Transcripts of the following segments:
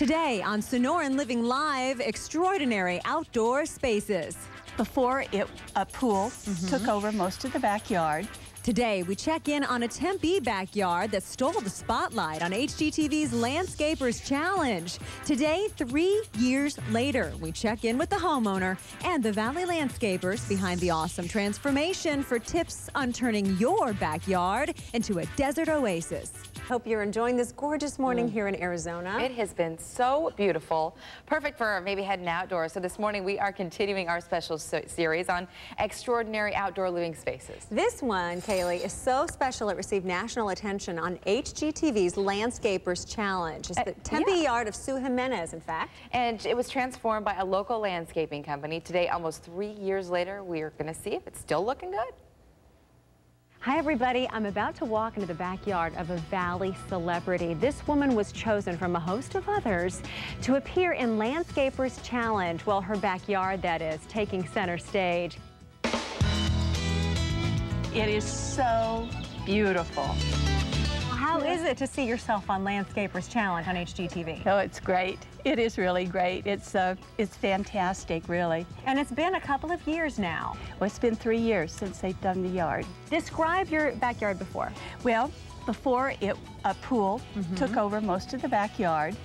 Today on Sonoran Living Live, extraordinary outdoor spaces. Before a pool took over most of the backyard. Today, we check in on a Tempe backyard that stole the spotlight on HGTV's Landscapers Challenge. Today, 3 years later, we check in with the homeowner and the Valley landscapers behind the awesome transformation for tips on turning your backyard into a desert oasis. Hope you're enjoying this gorgeous morning here in Arizona. It has been so beautiful, perfect for maybe heading outdoors. So this morning we are continuing our special series on extraordinary outdoor living spaces. This one, Kaylee, is so special it received national attention on HGTV's Landscapers Challenge. It's the Tempe yard of Sue Jimenez, in fact. And it was transformed by a local landscaping company. Today, almost 3 years later, we are going to see if it's still looking good. Hi everybody, I'm about to walk into the backyard of a Valley celebrity. This woman was chosen from a host of others to appear in Landscapers Challenge. Well, her backyard, that is, taking center stage. It is so beautiful. How is it to see yourself on Landscapers Challenge on HGTV? Oh, it's great. It is really great. It's fantastic, really. And it's been a couple of years now. Well, it's been 3 years since they've done the yard. Describe your backyard before. Well, before a pool took over most of the backyard.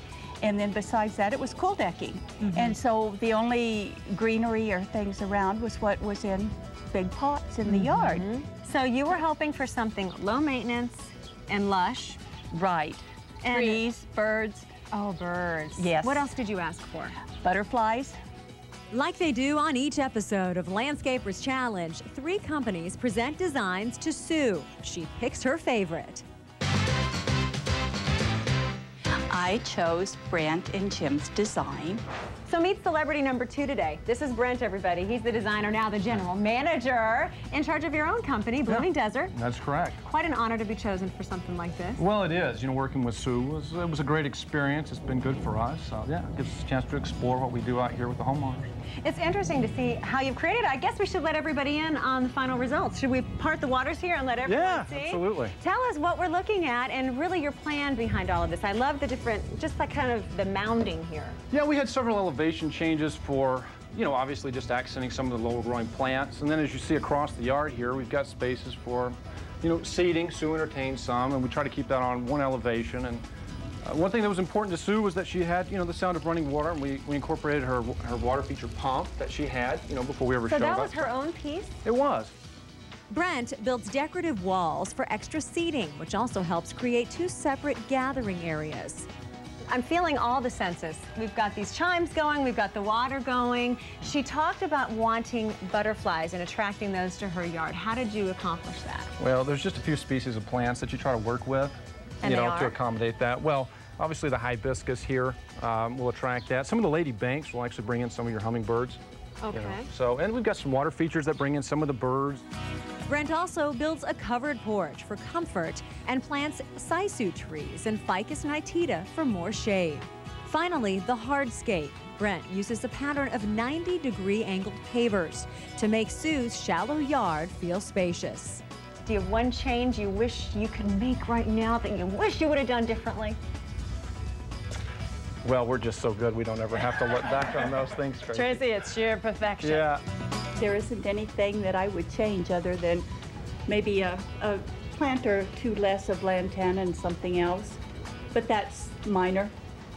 And then besides that, it was cool decking. And so the only greenery or things around was what was in big pots in the yard. So you were hoping for something low maintenance and lush. Right. And trees, birds. Oh, birds. Yes. What else did you ask for? Butterflies. Like they do on each episode of Landscapers Challenge, 3 companies present designs to Sue. She picks her favorite. I chose Brent and Jim's design. So meet celebrity number 2 today. This is Brent, everybody. He's the designer, now the general manager, in charge of your own company, Blooming Desert. That's correct. Quite an honor to be chosen for something like this. Well, it is. You know, working with Sue it was a great experience. It's been good for us. So, yeah, it gives us a chance to explore what we do out here with the homeowners. It's interesting to see how you've created it. I guess we should let everybody in on the final results. Should we part the waters here and let everyone see? Yeah, absolutely. Tell us what we're looking at and really your plan behind all of this. I love the different, just like kind of the mounding here. Yeah, we had several elevation changes for, you know, obviously just accenting some of the lower growing plants. And then as you see across the yard here, we've got spaces for, you know, seating. Sue entertained some, and we try to keep that on one elevation. And one thing that was important to Sue was that she had, you know, the sound of running water, and we incorporated her water feature pump that she had, you know, before we ever showed up. So that was her own piece? It was. Brent builds decorative walls for extra seating, which also helps create 2 separate gathering areas. I'm feeling all the senses. We've got these chimes going, we've got the water going. She talked about wanting butterflies and attracting those to her yard. How did you accomplish that? Well, there's just a few species of plants that you try to work with, and you know, to accommodate that. Well, obviously the hibiscus here will attract that. Some of the lady banks will actually bring in some of your hummingbirds. Okay. You know. So, and we've got some water features that bring in some of the birds. Brent also builds a covered porch for comfort and plants sisu trees and ficus nitida for more shade. Finally, the hardscape. Brent uses a pattern of 90-degree angled pavers to make Sue's shallow yard feel spacious. Do you have one change you wish you could make right now that you wish you would have done differently? Well, we're just so good we don't ever have to look back on those things. Tracy, it's sheer perfection. Yeah. There isn't anything that I would change other than maybe a plant or 2 less of lantana and something else, but that's minor.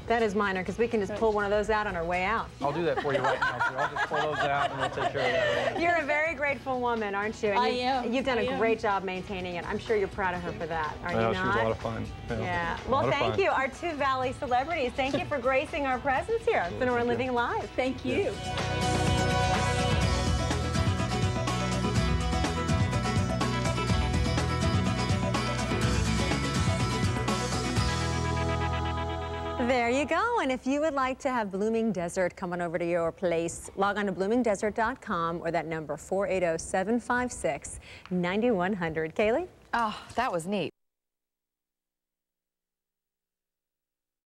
That is minor, because we can just pull one of those out on our way out. I'll do that for you right now. So I'll just pull those out and we'll take care of that. You're a very grateful woman, aren't you? And I am. You've done a great job maintaining it. I'm sure you're proud of her for that, are you not? She was a lot of fun. Yeah. Well, thank you, our 2 Valley celebrities. Thank you for gracing our presence here on Sonoran Living Live. Thank you. There you go. And if you would like to have Blooming Desert come on over to your place, log on to bloomingdesert.com or that number 480-756-9100. Kaylee? Oh, that was neat.